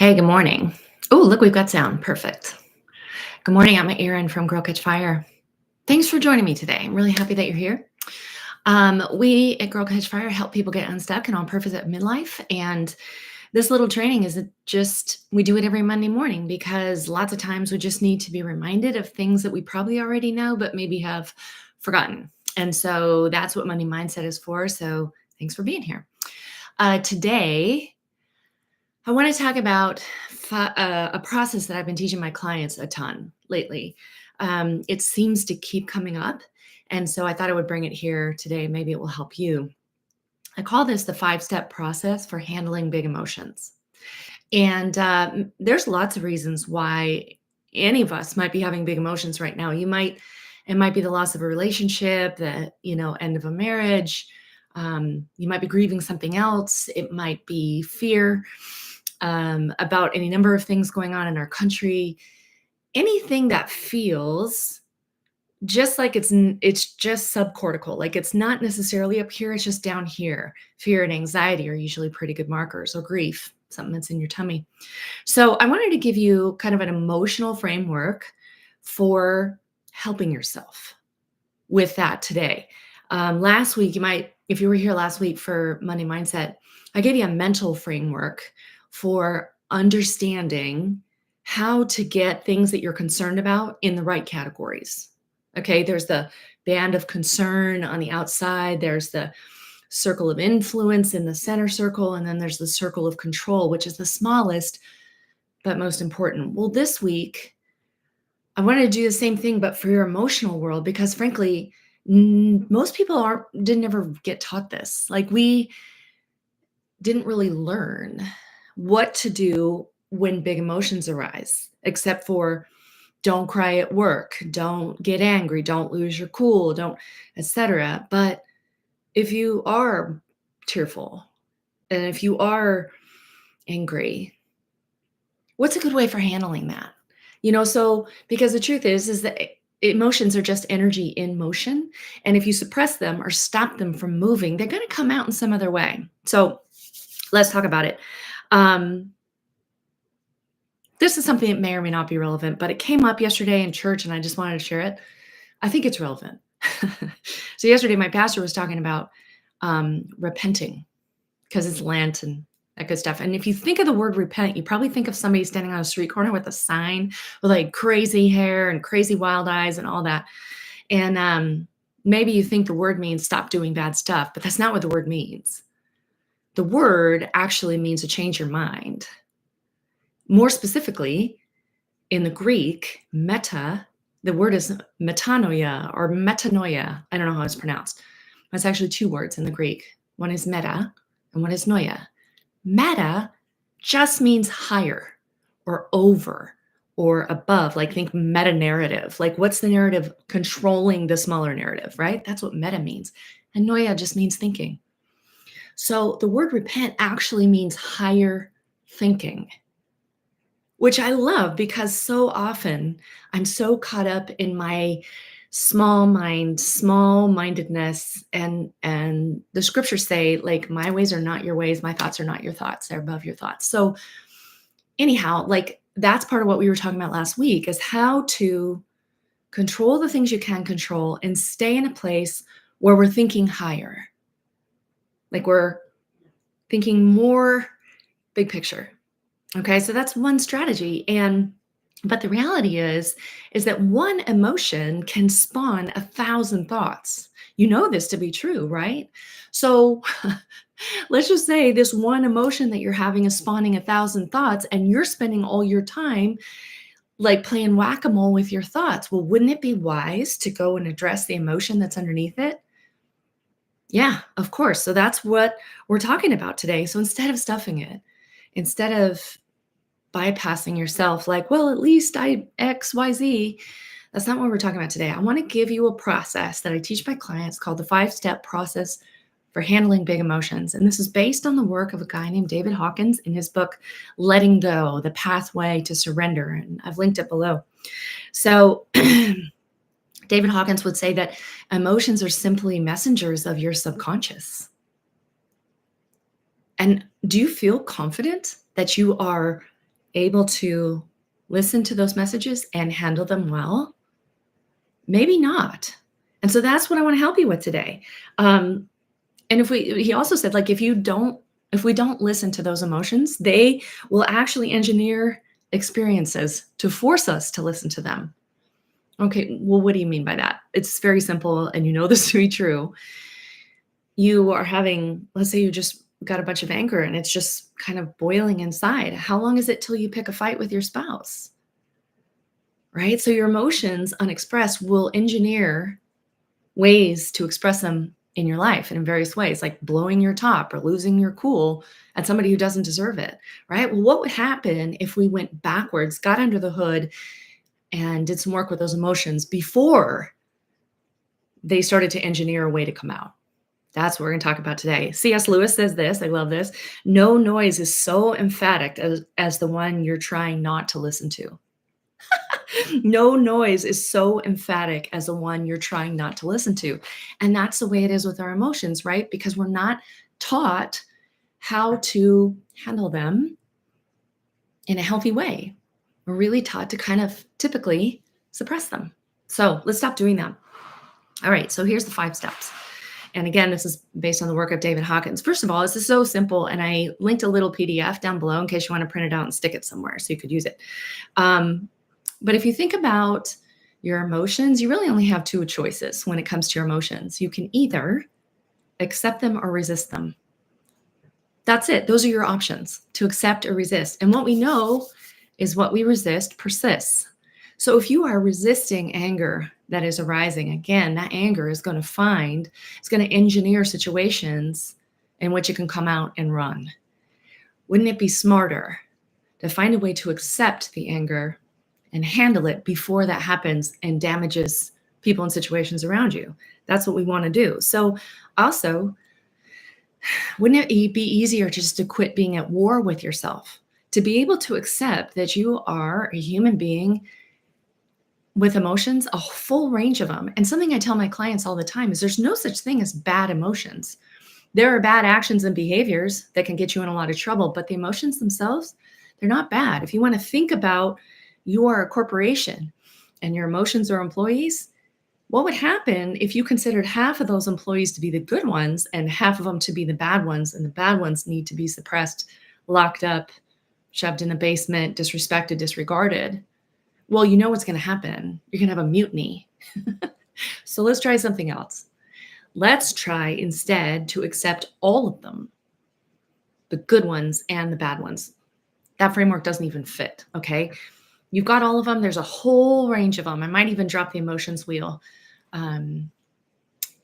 Hey, good morning. Oh, look, we've got sound. Perfect. Good morning. I'm Erin from Girl Catch Fire. Thanks for joining me today. I'm really happy that you're here. We at Girl Catch Fire help people get unstuck and on purpose at midlife. And this little training is we do it every Monday morning because lots of times we just need to be reminded of things that we probably already know, but maybe have forgotten. And so that's what Monday Mindset is for. So thanks for being here. Today, I want to talk about a process that I've been teaching my clients a ton lately. It seems to keep coming up. And so I thought I would bring it here today. Maybe it will help you. I call this the 5-step process for handling big emotions. And there's lots of reasons why any of us might be having big emotions right now. It might be the loss of a relationship, the end of a marriage. You might be grieving something else. It might be fear about any number of things going on in our country. Anything that feels just like it's just subcortical, like it's not necessarily up here, it's just down here. Fear and anxiety are usually pretty good markers, or grief, something that's in your tummy. So I wanted to give you kind of an emotional framework for helping yourself with that today. Last week, if you were here last week for Monday Mindset, I gave you a mental framework for understanding how to get things that you're concerned about in the right categories. Okay, there's the band of concern on the outside, there's the circle of influence in the center circle, and then there's the circle of control, which is the smallest but most important. Well, this week, I wanted to do the same thing, but for your emotional world, because frankly, most people didn't ever get taught this. Like, we didn't really learn what to do when big emotions arise, except for don't cry at work, don't get angry, don't lose your cool, don't, etc. But if you are tearful and if you are angry, what's a good way for handling that? So because the truth is that emotions are just energy in motion. And if you suppress them or stop them from moving, they're going to come out in some other way. So let's talk about it. This is something that may or may not be relevant, but it came up yesterday in church and I just wanted to share it. I think it's relevant. So yesterday, my pastor was talking about repenting because it's Lent and that good stuff. And if you think of the word repent, you probably think of somebody standing on a street corner with a sign with like crazy hair and crazy wild eyes and all that. And maybe you think the word means stop doing bad stuff, but that's not what the word means. The word actually means to change your mind. More specifically, in the Greek, meta, the word is metanoia or metanoia. I don't know how it's pronounced. It's actually two words in the Greek. One is meta and one is noia. Meta just means higher or over or above. Like, think meta narrative. Like, what's the narrative controlling the smaller narrative, right? That's what meta means. And noia just means thinking. So the word repent actually means higher thinking, which I love because so often I'm so caught up in my small mindedness, and the scriptures say, like, my ways are not your ways, my thoughts are not your thoughts, they're above your thoughts. So anyhow, like, that's part of what we were talking about last week, is how to control the things you can control and stay in a place where we're thinking higher, like we're thinking more big picture. Okay, so that's one strategy. But the reality is that one emotion can spawn 1,000 thoughts. You know this to be true, right? So let's just say this one emotion that you're having is spawning 1,000 thoughts, and you're spending all your time like playing whack-a-mole with your thoughts. Well, wouldn't it be wise to go and address the emotion that's underneath it? Yeah, of course. So that's what we're talking about today. So instead of stuffing it, instead of bypassing yourself like, well, at least I XYZ. That's not what we're talking about today. I want to give you a process that I teach my clients called the 5-step process for handling big emotions. And this is based on the work of a guy named David Hawkins in his book, Letting Go, The Pathway to Surrender. And I've linked it below. So David Hawkins would say that emotions are simply messengers of your subconscious. And do you feel confident that you are able to listen to those messages and handle them well? Maybe not. And so that's what I want to help you with today. Um, and he also said, like, if we don't listen to those emotions, they will actually engineer experiences to force us to listen to them. Okay, well, what do you mean by that? It's very simple, and you know this to be true. You are having, let's say you just got a bunch of anger and it's just kind of boiling inside. How long is it till you pick a fight with your spouse? Right? So your emotions unexpressed will engineer ways to express them in your life and in various ways, like blowing your top or losing your cool at somebody who doesn't deserve it. Right? Well, what would happen if we went backwards, got under the hood, and did some work with those emotions before they started to engineer a way to come out? That's what we're going to talk about today. C.S. Lewis says this. I love this. No noise is so emphatic as the one you're trying not to listen to. No noise is so emphatic as the one you're trying not to listen to. And that's the way it is with our emotions, right? Because we're not taught how to handle them in a healthy way. We're really taught to kind of typically suppress them. So let's stop doing that. All right. So here's the 5 steps. And again, this is based on the work of David Hawkins. First of all, this is so simple. And I linked a little PDF down below in case you want to print it out and stick it somewhere so you could use it. But if you think about your emotions, you really only have 2 choices when it comes to your emotions. You can either accept them or resist them. That's it. Those are your options, to accept or resist. And what we know is what we resist persists. So if you are resisting anger that is arising, again, that anger is going to engineer situations in which it can come out and run. Wouldn't it be smarter to find a way to accept the anger and handle it before that happens and damages people and situations around you? That's what we want to do. So also, wouldn't it be easier just to quit being at war with yourself, to be able to accept that you are a human being with emotions, a full range of them? And something I tell my clients all the time is there's no such thing as bad emotions. There are bad actions and behaviors that can get you in a lot of trouble, but the emotions themselves, they're not bad. If you want to think about you are a corporation and your emotions are employees, what would happen if you considered half of those employees to be the good ones and half of them to be the bad ones, and the bad ones need to be suppressed, locked up, shoved in the basement, disrespected, disregarded? Well, you know what's going to happen. You're going to have a mutiny. So let's try something else. Let's try instead to accept all of them, the good ones and the bad ones. That framework doesn't even fit, okay? You've got all of them. There's a whole range of them. I might even drop the emotions wheel in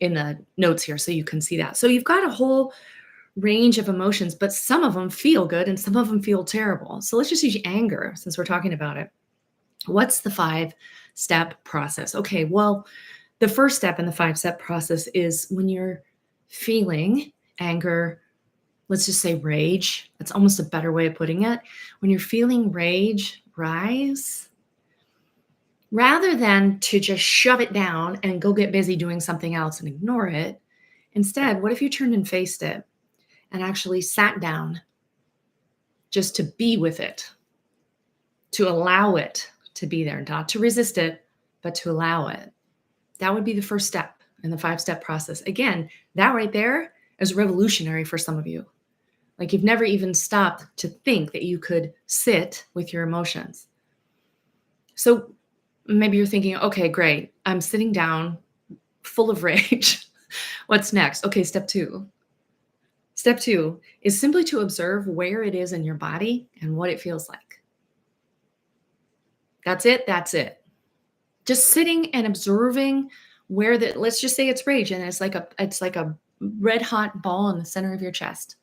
the notes here so you can see that. So you've got a whole range of emotions, but some of them feel good and some of them feel terrible. So let's just use anger since we're talking about it. What's the 5-step process? Okay, well, the first step in the 5-step process is when you're feeling anger, let's just say rage. That's almost a better way of putting it. When you're feeling rage rise, rather than to just shove it down and go get busy doing something else and ignore it, instead, what if you turned and faced it and actually sat down just to be with it, to allow it to be there, not to resist it, but to allow it? That would be the first step in the 5-step process. Again, that right there is revolutionary for some of you. Like you've never even stopped to think that you could sit with your emotions. So maybe you're thinking, okay, great. I'm sitting down full of rage. What's next? Okay, step 2. Step 2 is simply to observe where it is in your body and what it feels like. That's it. That's it. Just sitting and observing where let's just say it's rage and it's like a red hot ball in the center of your chest.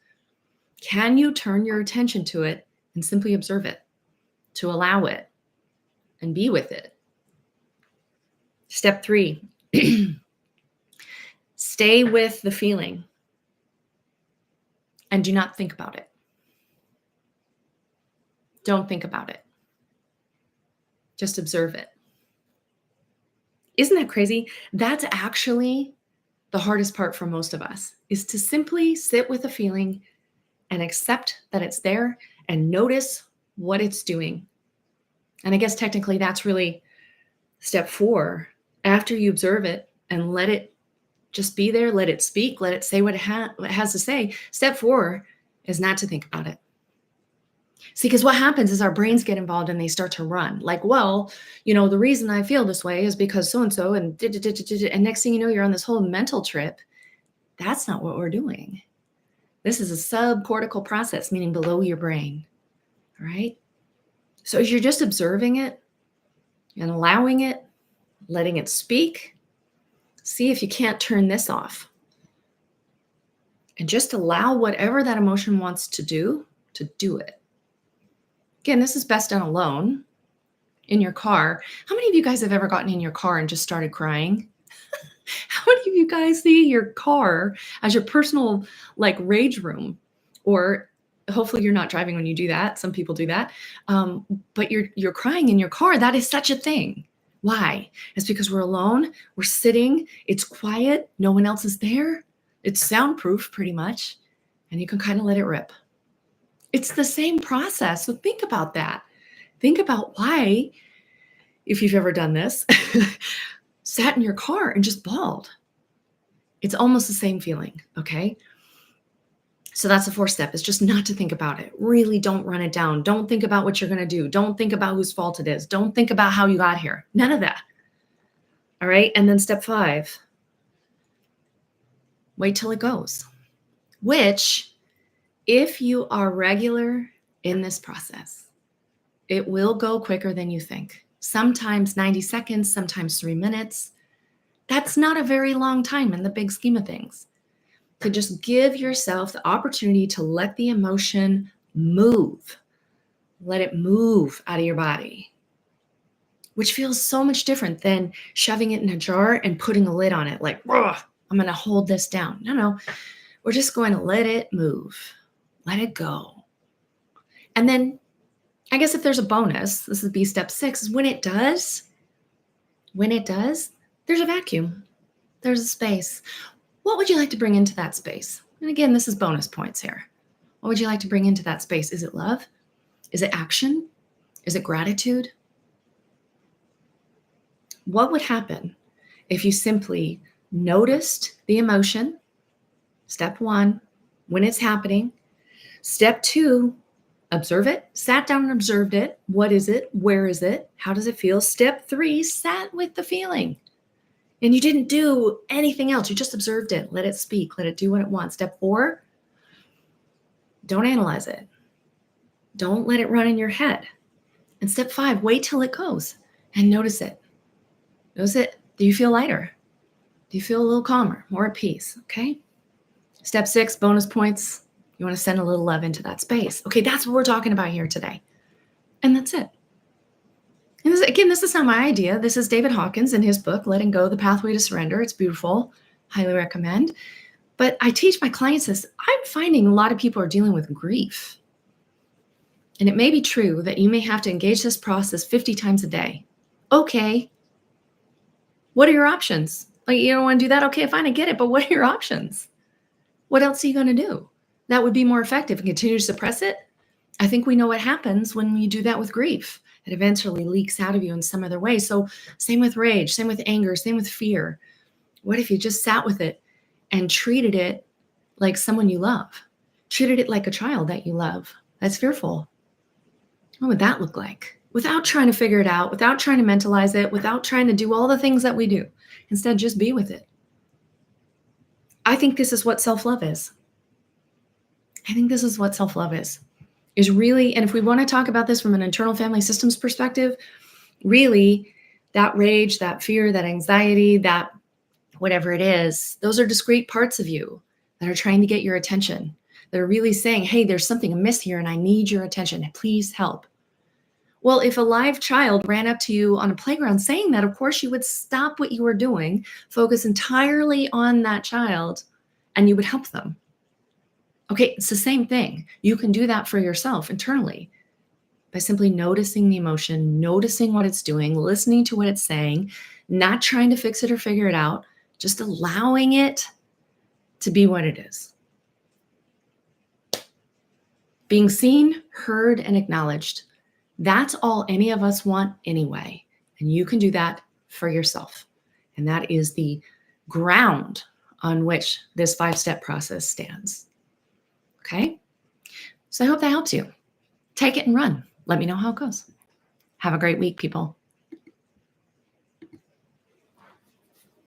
Can you turn your attention to it and simply observe it, to allow it and be with it? Step 3, stay with the feeling and do not think about it. Don't think about it. Just observe it. Isn't that crazy? That's actually the hardest part for most of us, is to simply sit with a feeling and accept that it's there and notice what it's doing. And I guess technically that's really step 4. After you observe it and let it just be there, let it speak, let it say what it has to say. Step 4 is not to think about it. See, because what happens is our brains get involved and they start to run. Like, well, the reason I feel this way is because so-and-so and and next thing you know, you're on this whole mental trip. That's not what we're doing. This is a subcortical process, meaning below your brain, all right? So as you're just observing it and allowing it, letting it speak, see if you can't turn this off. And just allow whatever that emotion wants to do it. Again, this is best done alone in your car. How many of you guys have ever gotten in your car and just started crying? How many of you guys see your car as your personal rage room? Or hopefully you're not driving when you do that. Some people do that. But you're crying in your car. That is such a thing. Why? It's because we're alone. We're sitting. It's quiet. No one else is there. It's soundproof pretty much. And you can kind of let it rip. It's the same process. So think about that. Think about why, if you've ever done this, sat in your car and just bawled. It's almost the same feeling, okay? So that's the 4th step, is just not to think about it. Really don't run it down. Don't think about what you're going to do. Don't think about whose fault it is. Don't think about how you got here. None of that. All right? And then step 5, wait till it goes, which, if you are regular in this process, it will go quicker than you think. Sometimes 90 seconds, sometimes 3 minutes. That's not a very long time in the big scheme of things. To just give yourself the opportunity to let the emotion move. Let it move out of your body, which feels so much different than shoving it in a jar and putting a lid on it. Like, I'm going to hold this down. No. We're just going to let it move. Let it go. And then I guess if there's a bonus, this would be step 6, is when it does, there's a vacuum. There's a space. What would you like to bring into that space? And again, this is bonus points here. What would you like to bring into that space? Is it love? Is it action? Is it gratitude? What would happen if you simply noticed the emotion? Step 1, when it's happening. Step 2, observe it, sat down and observed it. What is it? Where is it? How does it feel? Step 3, sat with the feeling. And you didn't do anything else. You just observed it. Let it speak. Let it do what it wants. Step 4, don't analyze it. Don't let it run in your head. And step 5, wait till it goes and notice it. Notice it. Do you feel lighter? Do you feel a little calmer, more at peace? Okay. Step 6, bonus points. You want to send a little love into that space. Okay, that's what we're talking about here today. And that's it. And this is not my idea. This is David Hawkins in his book, Letting Go, The Pathway to Surrender. It's beautiful. Highly recommend. But I teach my clients this. I'm finding a lot of people are dealing with grief. And it may be true that you may have to engage this process 50 times a day. Okay. What are your options? You don't want to do that? Okay, fine, I get it. But what are your options? What else are you going to do that would be more effective and continue to suppress it? I think we know what happens when you do that with grief. It eventually leaks out of you in some other way. So same with rage, same with anger, same with fear. What if you just sat with it and treated it like someone you love? Treated it like a child that you love that's fearful. What would that look like? Without trying to figure it out, without trying to mentalize it, without trying to do all the things that we do. Instead, just be with it. I think this is what self-love is. Is really, and if we want to talk about this from an internal family systems perspective, really that rage, that fear, that anxiety, that whatever it is, those are discrete parts of you that are trying to get your attention. They're really saying, hey, there's something amiss here and I need your attention. Please help. Well, if a live child ran up to you on a playground saying that, of course you would stop what you were doing, focus entirely on that child, and you would help them. Okay, it's the same thing. You can do that for yourself internally by simply noticing the emotion, noticing what it's doing, listening to what it's saying, not trying to fix it or figure it out, just allowing it to be what it is. Being seen, heard, and acknowledged That's all any of us want anyway. And you can do that for yourself. And that is the ground on which this 5-step process stands. Okay? So I hope that helps you. Take it and run. Let me know how it goes. Have a great week, people.